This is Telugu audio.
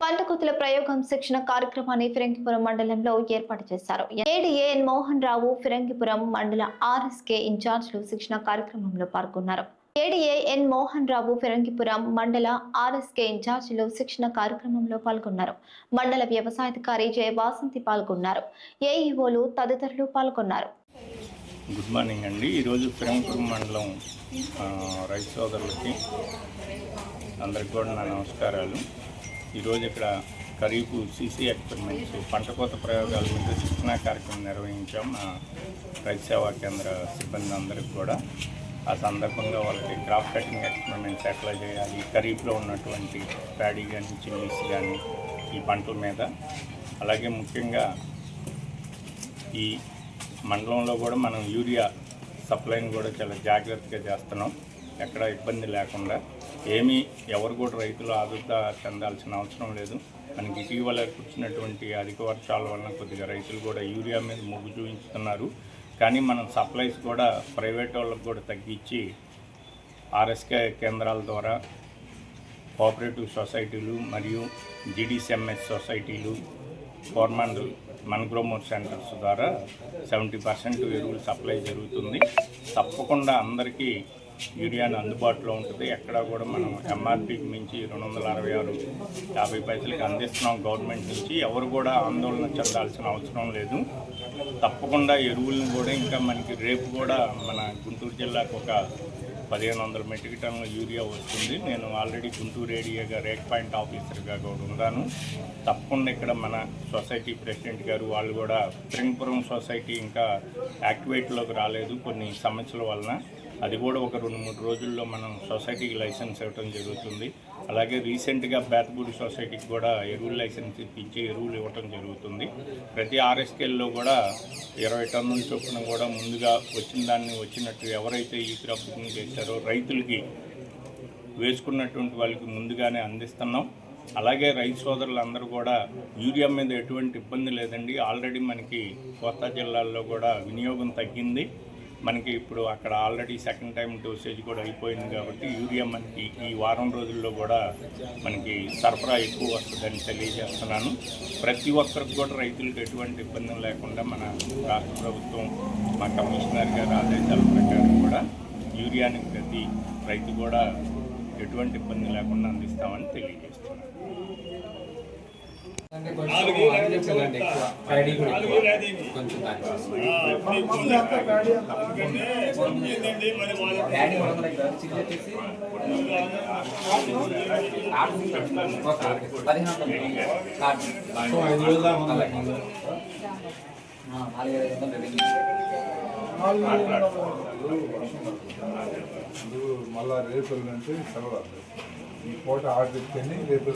పంటకుతుల ప్రయోగం శిక్షణ కార్యక్రమాన్ని ఫిరంగిపురం మండలంలో ఏర్పాటు చేశారు. ఏడీఏఎన్ మోహన్ రావు ఫిరంగిపురం మండల ఆర్ఎస్కే ఇన్ఛార్జీలు శిక్షణ కార్యక్రమంలో పాల్గొన్నారు. ఏడీఏఎన్ మోహన్ రావు ఫిరంగిపురం మండల ఆర్ఎస్కే ఇన్ఛార్జీలు శిక్షణ కార్యక్రమంలో పాల్గొన్నారు. మండల వ్యవసాయాధికారి జయ వాసంతి పాల్గొన్నారు. ఏఈఓలు తదితరులు పాల్గొన్నారు. గుడ్ మార్నింగ్ అండి. ఈరోజు ఫిరంగిపురం మండలం రైతు సోదరులకి అందరికి కూడా నా నమస్కారాలు. ఈరోజు ఇక్కడ ఖరీఫ్ సీసీ ఎక్స్పెరిమెంట్స్ పంట కోత ప్రయోగాల మీద శిక్షణా కార్యక్రమం నిర్వహించాం. మా రైతు సేవా కేంద్ర సిబ్బంది అందరికి కూడా ఆ సందర్భంగా వాళ్ళకి క్రాప్ కటింగ్ ఎక్స్పెరిమెంట్స్ ఎట్లా చేయాలి, ఖరీఫ్లో ఉన్నటువంటి ప్యాడీ కానీ చిల్లీస్ కానీ ఈ పంటల మీద, అలాగే ముఖ్యంగా ఈ మండలంలో కూడా మనం యూరియా సప్లైని కూడా చాలా జాగ్రత్తగా చేస్తున్నాం. ఎక్కడ ఇబ్బంది లేకుండా ఎవరు కూడా రైతులు ఆదుర్ద చెందాల్సిన అవసరం లేదు. మనకి ఇటీవల వచ్చినటువంటి అధిక వర్షాల వలన కొద్దిగా రైతులు కూడా యూరియా మీద మొగ్గు చూపించుతున్నారు. కానీ మనం సప్లైస్ కూడా ప్రైవేట్ వాళ్ళకు కూడా తగ్గించి ఆర్ఎస్కే కేంద్రాల ద్వారా కోఆపరేటివ్ సొసైటీలు మరియు జీడీసీఎంఎస్ సొసైటీలు కోర్మండల్ మన్గ్రోమోర్ సెంటర్స్ ద్వారా 70% ఎరువులు సప్లై జరుగుతుంది. తప్పకుండా అందరికీ యూరియాను అందుబాటులో ఉంటుంది. ఎక్కడ కూడా మనం ఎంఆర్పీకి మించి 266.50 అందిస్తున్నాం గవర్నమెంట్ నుంచి. ఎవరు కూడా ఆందోళన చెందాల్సిన అవసరం లేదు. తప్పకుండా ఎరువులను కూడా ఇంకా మనకి రేపు కూడా మన గుంటూరు జిల్లాకు ఒక 1500 మెట్రిక్ టన్నుల యూరియా వస్తుంది. నేను ఆల్రెడీ గుంటూరు ఏరియాగా రేక్ పాయింట్ ఆఫీసర్గా కూడా ఉన్నాను. తప్పకుండా ఇక్కడ మన సొసైటీ ప్రెసిడెంట్ గారు వాళ్ళు కూడా ఫిరంగిపురం సొసైటీ ఇంకా యాక్టివేట్లోకి రాలేదు కొన్ని సమస్యల వలన. అది కూడా ఒక 2-3 రోజుల్లో మనం సొసైటీకి లైసెన్స్ ఇవ్వడం జరుగుతుంది. అలాగే రీసెంట్గా బేతపూడి సొసైటీకి కూడా ఎరువుల లైసెన్స్ ఇప్పించి ఎరువులు ఇవ్వటం జరుగుతుంది. ప్రతి ఆర్ఎస్కేల్లో కూడా 20 టన్నుల చొప్పున కూడా ముందుగా వచ్చిన దాన్ని వచ్చినట్టు ఎవరైతే ఈ క్రాప్ బుకింగ్ చేశారో రైతులకి వేసుకున్నటువంటి వాళ్ళకి ముందుగానే అందిస్తున్నాం. అలాగే రైతు సోదరులందరూ కూడా యూరియా మీద ఎటువంటి ఇబ్బంది లేదండి. ఆల్రెడీ మనకి కోస్తా జిల్లాల్లో కూడా వినియోగం తగ్గింది. మనకి ఇప్పుడు అక్కడ ఆల్రెడీ సెకండ్ టైం డోసేజ్ కూడా అయిపోయింది కాబట్టి యూరియా మనకి ఈ వారం రోజుల్లో కూడా మనకి సరఫరా ఎక్కువ వస్తుందని తెలియజేస్తున్నాను. ప్రతి ఒక్కరికి కూడా రైతులకు ఎటువంటి ఇబ్బంది లేకుండా మన రాష్ట్ర ప్రభుత్వం మా కమిషనర్ గారి ఆదేశాల ప్రకారం కూడా యూరియాని ప్రతి రైతు కూడా ఎటువంటి ఇబ్బంది లేకుండా అందిస్తామని తెలియజేస్తున్నాను. మళ్ళా రేపు అంటే సెలవు ఈ పూట ఆర్డర్ ఇస్తేనే రేపు